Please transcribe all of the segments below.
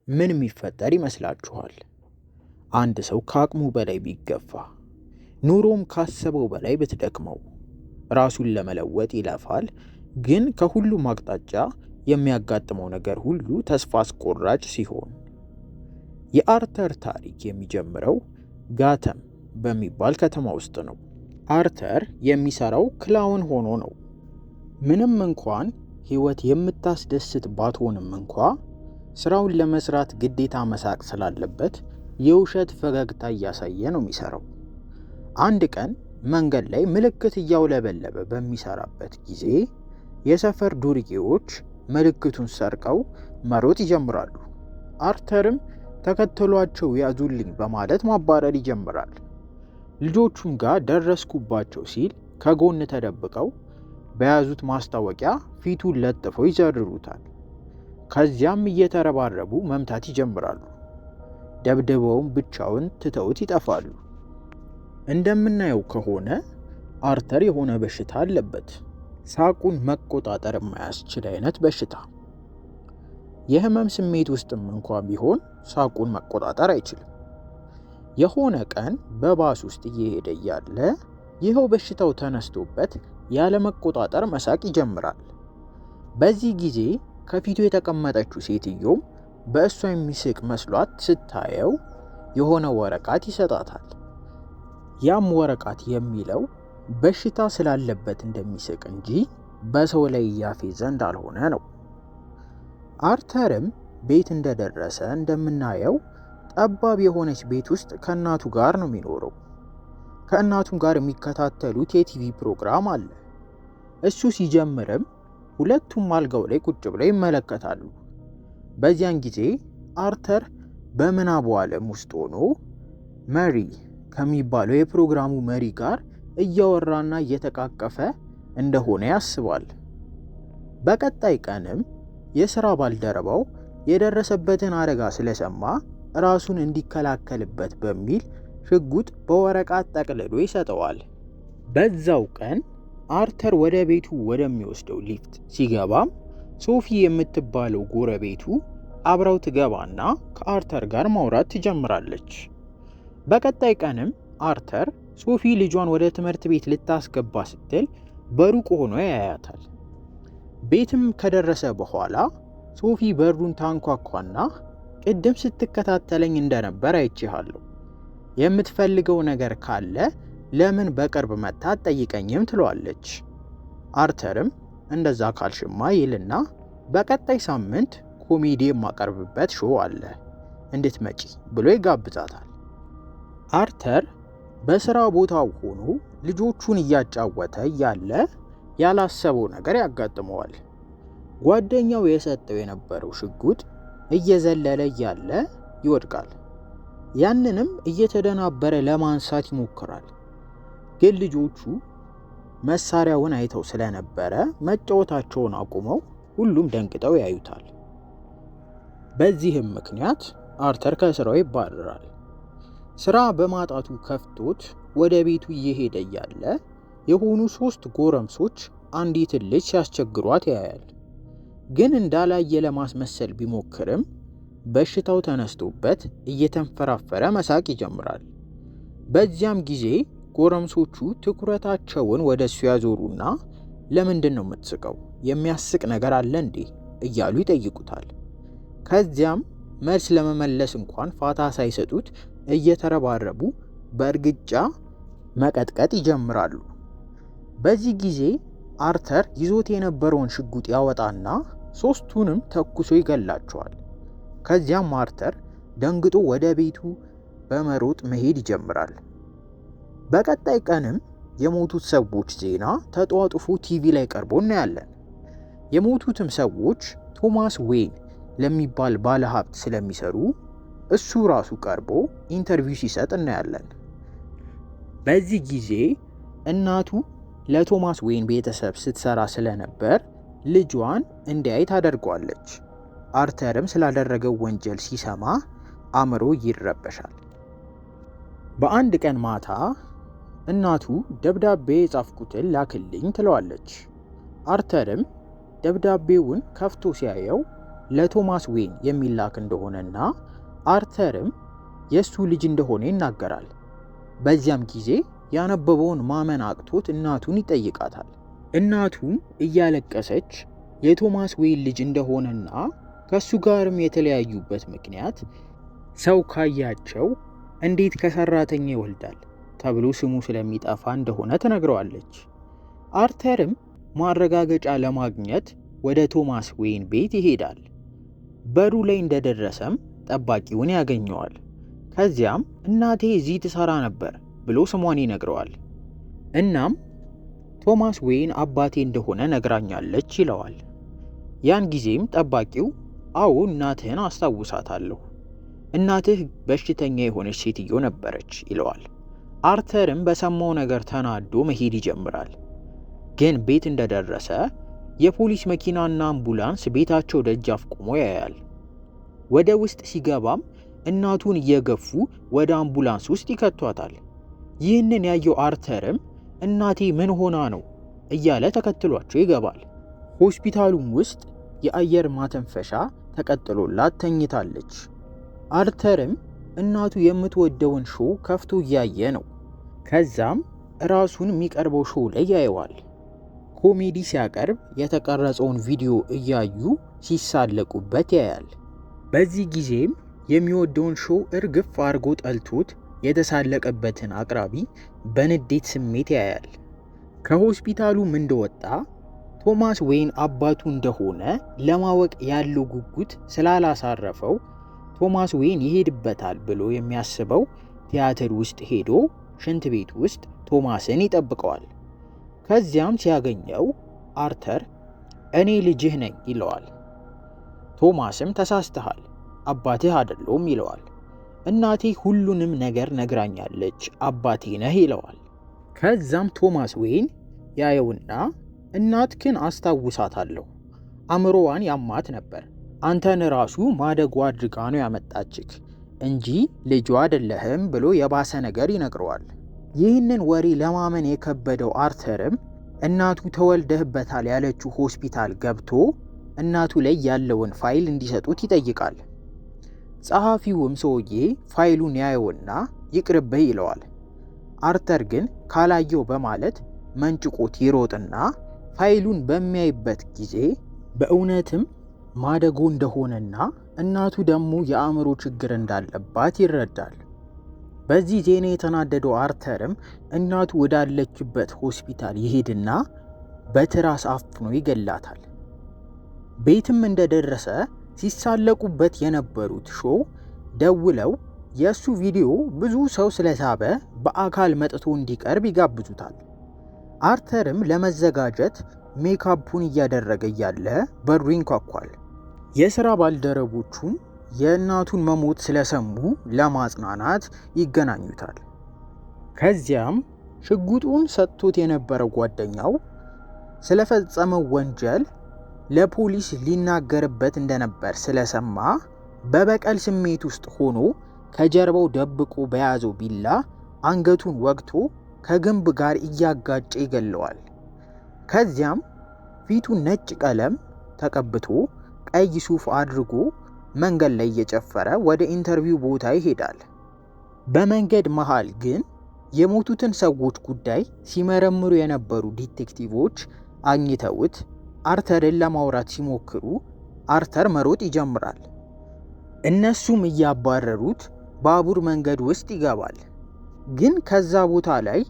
ምን የሚፈጠር ይመስላችኋል? አንድ ሰው ከአቅሙ በላይ ቢገፋ፣ ኑሮም ካሰበው በላይ ብትደክመው፣ ራሱን ለመለወጥ ይለፋል፣ ግን ከሁሉም አቅጣጫ የሚያጋጥመው ነገር ሁሉ ተስፋ አስቆራጭ ሲሆን። የአርተር ታሪክ የሚጀምረው ጋተም በሚባል ከተማ ውስጥ ነው። አርተር የሚሰራው ክላውን ሆኖ ነው። ምንም እንኳን ህይወት የምታስደስት ባትሆንም እንኳ ስራውን ለመስራት ግዴታ መሳቅ ስላለበት የውሸት ፈገግታ እያሳየ ነው የሚሰራው። አንድ ቀን መንገድ ላይ ምልክት እያውለበለበ በሚሰራበት ጊዜ የሰፈር ዱርዬዎች ምልክቱን ሰርቀው መሮጥ ይጀምራሉ። አርተርም ተከተሏቸው ያዙልኝ በማለት ማባረር ይጀምራል። ልጆቹም ጋር ደረስኩባቸው ሲል ከጎን ተደብቀው በያዙት ማስታወቂያ ፊቱን ለጥፈው ይዘርሩታል። ከዚያም እየተረባረቡ መምታት ይጀምራሉ። ደብድበውም ብቻውን ትተውት ይጠፋሉ። እንደምናየው ከሆነ አርተር የሆነ በሽታ አለበት። ሳቁን መቆጣጠር የማያስችል አይነት በሽታ። የህመም ስሜት ውስጥም እንኳን ቢሆን ሳቁን መቆጣጠር አይችልም። የሆነ ቀን በባስ ውስጥ እየሄደ እያለ ይኸው በሽታው ተነስቶበት ያለ መቆጣጠር መሳቅ ይጀምራል። በዚህ ጊዜ ከፊቱ የተቀመጠችው ሴትዮም በእሷ የሚስቅ መስሏት ስታየው የሆነ ወረቀት ይሰጣታል። ያም ወረቀት የሚለው በሽታ ስላለበት እንደሚስቅ እንጂ በሰው ላይ እያፌዘ እንዳልሆነ ነው። አርተርም ቤት እንደደረሰ እንደምናየው ጠባብ የሆነች ቤት ውስጥ ከእናቱ ጋር ነው የሚኖረው። ከእናቱም ጋር የሚከታተሉት የቲቪ ፕሮግራም አለ። እሱ ሲጀምርም ሁለቱም አልጋው ላይ ቁጭ ብለው ይመለከታሉ። በዚያን ጊዜ አርተር በምናቡ ዓለም ውስጥ ሆኖ መሪ ከሚባለው የፕሮግራሙ መሪ ጋር እያወራና እየተቃቀፈ እንደሆነ ያስባል። በቀጣይ ቀንም የሥራ ባልደረባው የደረሰበትን አደጋ ስለሰማ ራሱን እንዲከላከልበት በሚል ሽጉጥ በወረቀት ጠቅልሎ ይሰጠዋል። በዛው ቀን አርተር ወደ ቤቱ ወደሚወስደው ሊፍት ሲገባም ሶፊ የምትባለው ጎረቤቱ አብረው ትገባና ከአርተር ጋር ማውራት ትጀምራለች። በቀጣይ ቀንም አርተር ሶፊ ልጇን ወደ ትምህርት ቤት ልታስገባ ስትል በሩቅ ሆኖ ያያታል። ቤትም ከደረሰ በኋላ ሶፊ በሩን ታንኳኳና ቅድም ስትከታተለኝ እንደነበር አይቼሃለሁ፣ የምትፈልገው ነገር ካለ ለምን በቅርብ መታ አትጠይቀኝም ትለዋለች። አርተርም እንደዛ ካልሽማ ይልና በቀጣይ ሳምንት ኮሜዲ የማቀርብበት ሾው አለ እንድትመጪ ብሎ ይጋብዛታል። አርተር በስራ ቦታው ሆኖ ልጆቹን እያጫወተ እያለ ያላሰበው ነገር ያጋጥመዋል። ጓደኛው የሰጠው የነበረው ሽጉጥ እየዘለለ እያለ ይወድቃል። ያንንም እየተደናበረ ለማንሳት ይሞክራል። ግን ልጆቹ መሳሪያውን አይተው ስለነበረ መጫወታቸውን አቁመው ሁሉም ደንግጠው ያዩታል። በዚህም ምክንያት አርተር ከስራው ይባረራል። ስራ በማጣቱ ከፍቶት ወደ ቤቱ እየሄደ እያለ የሆኑ 3 ጎረምሶች አንዲትን ልጅ ሲያስቸግሯት ያያል። ግን እንዳላየ ለማስመሰል ቢሞክርም በሽታው ተነስቶበት እየተንፈራፈረ መሳቅ ይጀምራል። በዚያም ጊዜ ጎረምሶቹ ትኩረታቸውን ወደ እሱ ያዞሩና ለምንድን ነው የምትስቀው? የሚያስቅ ነገር አለ እንዴ? እያሉ ይጠይቁታል። ከዚያም መልስ ለመመለስ እንኳን ፋታ ሳይሰጡት እየተረባረቡ በእርግጫ መቀጥቀጥ ይጀምራሉ። በዚህ ጊዜ አርተር ይዞት የነበረውን ሽጉጥ ያወጣና 3ቱንም ተኩሶ ይገላቸዋል። ከዚያም አርተር ደንግጦ ወደ ቤቱ በመሮጥ መሄድ ይጀምራል። በቀጣይ ቀንም የሞቱት ሰዎች ዜና ተጧጡፎ ቲቪ ላይ ቀርቦ እናያለን። የሞቱትም ሰዎች ቶማስ ዌይን ለሚባል ባለሀብት ስለሚሰሩ እሱ ራሱ ቀርቦ ኢንተርቪው ሲሰጥ እናያለን። በዚህ ጊዜ እናቱ ለቶማስ ዌይን ቤተሰብ ስትሰራ ስለነበር ልጇን እንዲያይ ታደርጓለች። አርተርም ስላደረገው ወንጀል ሲሰማ አእምሮ ይረበሻል። በአንድ ቀን ማታ እናቱ ደብዳቤ የጻፍኩትን ላክልኝ ትለዋለች። አርተርም ደብዳቤውን ከፍቶ ሲያየው ለቶማስ ዌይን የሚላክ እንደሆነና አርተርም የሱ ልጅ እንደሆነ ይናገራል። በዚያም ጊዜ ያነበበውን ማመን አቅቶት እናቱን ይጠይቃታል። እናቱም እያለቀሰች የቶማስ ዌይን ልጅ እንደሆነና ከሱ ጋርም የተለያዩበት ምክንያት ሰው ካያቸው እንዴት ከሰራተኛ ይወልዳል ተብሎ ስሙ ስለሚጠፋ እንደሆነ ትነግረዋለች። አርተርም ማረጋገጫ ለማግኘት ወደ ቶማስ ዌይን ቤት ይሄዳል። በሩ ላይ እንደደረሰም ጠባቂውን ያገኘዋል። ከዚያም እናቴ እዚህ ትሰራ ነበር ብሎ ስሟን ይነግረዋል። እናም ቶማስ ዌይን አባቴ እንደሆነ ነግራኛለች ይለዋል። ያን ጊዜም ጠባቂው አዎ እናትህን አስታውሳታለሁ፣ እናትህ በሽተኛ የሆነች ሴትዮ ነበረች ይለዋል። አርተርም በሰማው ነገር ተናዶ መሄድ ይጀምራል። ግን ቤት እንደደረሰ የፖሊስ መኪናና አምቡላንስ ቤታቸው ደጃፍ ቆሞ ያያል። ወደ ውስጥ ሲገባም እናቱን እየገፉ ወደ አምቡላንስ ውስጥ ይከቷታል። ይህንን ያየው አርተርም እናቴ ምን ሆና ነው እያለ ተከትሏቸው ይገባል። ሆስፒታሉም ውስጥ የአየር ማተንፈሻ ተቀጥሎላት ተኝታለች። አርተርም እናቱ የምትወደውን ሾው ከፍቶ እያየ ነው። ከዛም ራሱን የሚቀርበው ሾው ላይ ያየዋል። ኮሜዲ ሲያቀርብ የተቀረጸውን ቪዲዮ እያዩ ሲሳለቁበት ያያል። በዚህ ጊዜም የሚወደውን ሾው እርግፍ አድርጎ ጠልቶት የተሳለቀበትን አቅራቢ በንዴት ስሜት ያያል። ከሆስፒታሉም እንደወጣ ቶማስ ዌይን አባቱ እንደሆነ ለማወቅ ያለው ጉጉት ስላላሳረፈው ቶማስ ዌይን ይሄድበታል ብሎ የሚያስበው ቲያትር ውስጥ ሄዶ ሽንት ቤት ውስጥ ቶማስን ይጠብቀዋል። ከዚያም ሲያገኘው አርተር እኔ ልጅህ ነኝ ይለዋል። ቶማስም ተሳስተሃል፣ አባትህ አይደለሁም ይለዋል። እናቴ ሁሉንም ነገር ነግራኛለች፣ አባቴ ነህ ይለዋል። ከዛም ቶማስ ዌይን ያየውና እናትህን አስታውሳታለሁ፣ አእምሮዋን ያማት ነበር፣ አንተን ራሱ ማደጎ አድርጋ ነው ያመጣችክ እንጂ ልጇ አይደለህም ብሎ የባሰ ነገር ይነግረዋል። ይህንን ወሬ ለማመን የከበደው አርተርም እናቱ ተወልደህበታል ያለችው ሆስፒታል ገብቶ እናቱ ላይ ያለውን ፋይል እንዲሰጡት ይጠይቃል። ጸሐፊውም ሰውዬ ፋይሉን ያየውና ይቅርብህ ይለዋል። አርተር ግን ካላየው በማለት መንጭቆት ይሮጥና ፋይሉን በሚያይበት ጊዜ በእውነትም ማደጎ እንደሆነና እናቱ ደግሞ የአእምሮ ችግር እንዳለባት ይረዳል። በዚህ ዜና የተናደደው አርተርም እናቱ ወዳለችበት ሆስፒታል ይሄድና በትራስ አፍኖ ይገላታል። ቤትም እንደደረሰ ሲሳለቁበት የነበሩት ሾው ደውለው የሱ ቪዲዮ ብዙ ሰው ስለሳበ በአካል መጥቶ እንዲቀርብ ይጋብዙታል። አርተርም ለመዘጋጀት ሜካፑን እያደረገ እያለ በሩ ይንኳኳል። የሥራ ባልደረቦቹም የእናቱን መሞት ስለሰሙ ለማጽናናት ይገናኙታል። ከዚያም ሽጉጡን ሰጥቶት የነበረው ጓደኛው ስለፈጸመው ወንጀል ለፖሊስ ሊናገርበት እንደነበር ስለሰማ በበቀል ስሜት ውስጥ ሆኖ ከጀርባው ደብቆ በያዘው ቢላ አንገቱን ወግቶ ከግንብ ጋር እያጋጨ ይገለዋል። ከዚያም ፊቱ ነጭ ቀለም ተቀብቶ ቀይ ሱፍ አድርጎ መንገድ ላይ እየጨፈረ ወደ ኢንተርቪው ቦታ ይሄዳል። በመንገድ መሃል ግን የሞቱትን ሰዎች ጉዳይ ሲመረምሩ የነበሩ ዲቴክቲቮች አግኝተውት አርተርን ለማውራት ሲሞክሩ አርተር መሮጥ ይጀምራል። እነሱም እያባረሩት ባቡር መንገድ ውስጥ ይገባል። ግን ከዛ ቦታ ላይ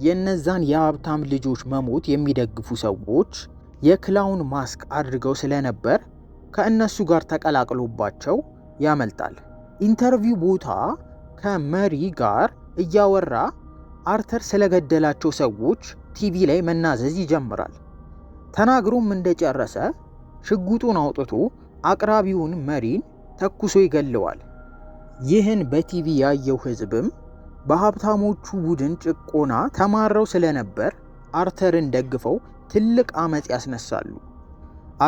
የነዛን የሀብታም ልጆች መሞት የሚደግፉ ሰዎች የክላውን ማስክ አድርገው ስለነበር ከእነሱ ጋር ተቀላቅሎባቸው ያመልጣል። ኢንተርቪው ቦታ ከመሪ ጋር እያወራ አርተር ስለገደላቸው ሰዎች ቲቪ ላይ መናዘዝ ይጀምራል። ተናግሮም እንደጨረሰ ሽጉጡን አውጥቶ አቅራቢውን መሪን ተኩሶ ይገለዋል። ይህን በቲቪ ያየው ህዝብም በሀብታሞቹ ቡድን ጭቆና ተማረው ስለነበር አርተርን ደግፈው ትልቅ አመጽ ያስነሳሉ።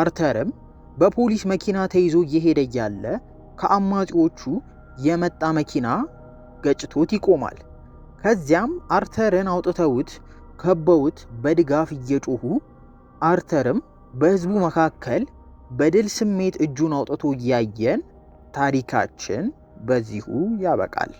አርተርም በፖሊስ መኪና ተይዞ እየሄደ ያለ ከአማጺዎቹ የመጣ መኪና ገጭቶት ይቆማል። ከዚያም አርተርን አውጥተውት ከበውት በድጋፍ እየጮሁ አርተርም በህዝቡ መካከል በድል ስሜት እጁን አውጥቶ እያየን ታሪካችን በዚሁ ያበቃል።